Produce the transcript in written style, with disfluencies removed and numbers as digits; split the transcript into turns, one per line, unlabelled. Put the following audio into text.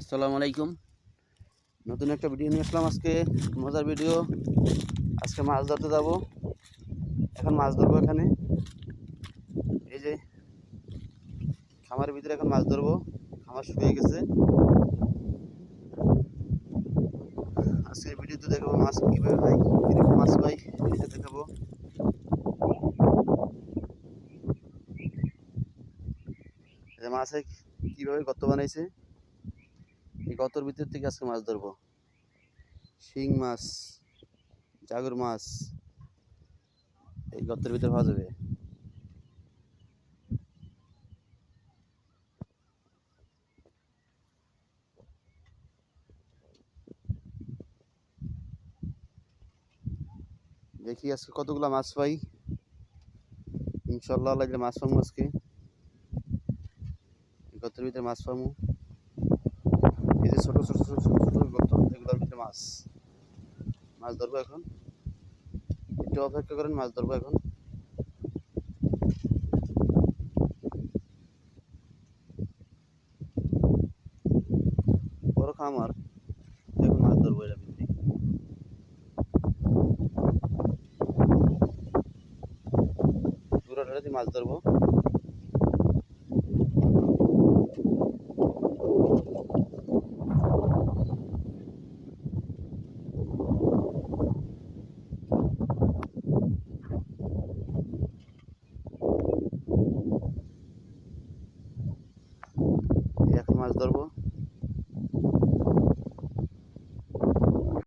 আসসালামু আলাইকুম। নতুন একটা ভিডিও নিয়ে আসলাম আজকে, মজার ভিডিও। আজকে মাছ ধরতে যাব। এখন মাছ ধরবো এখানে। এই যে খামারের ভিতরে এখন মাছ ধরবো। খামার শুকিয়ে গেছে। আজকের ভিডিওতে দেখাবো মাছ কীভাবে পাই, কীরকম মাছ পাই এটা দেখাবো। এই যে মাছে কীভাবে গর্ত বানাইছে, এই গর্তের ভিতর থেকে আজকে মাছ ধরবো। শিং মাছ, জাগুর মাছ এই গর্তের ভিতরে পাওয়া যাবে। দেখি আজকে কতগুলো মাছ পাই। ইনশাল্লাহ লাগলে মাছ পাবো আজকে। গর্তের ভিতরে মাছ পাবো। এই যে ছোট ছোট ছোট ছোট ছোট গর্ত, এগুলোর ভিতরে মাছ মাছ ধরবো এখন। একটু অপেক্ষা করেন, মাছ ধরবো এখন। বড় খামার, এখন মাছ ধরবো এর ভিতরে। পুরো ঢালাতে মাছ ধরবো।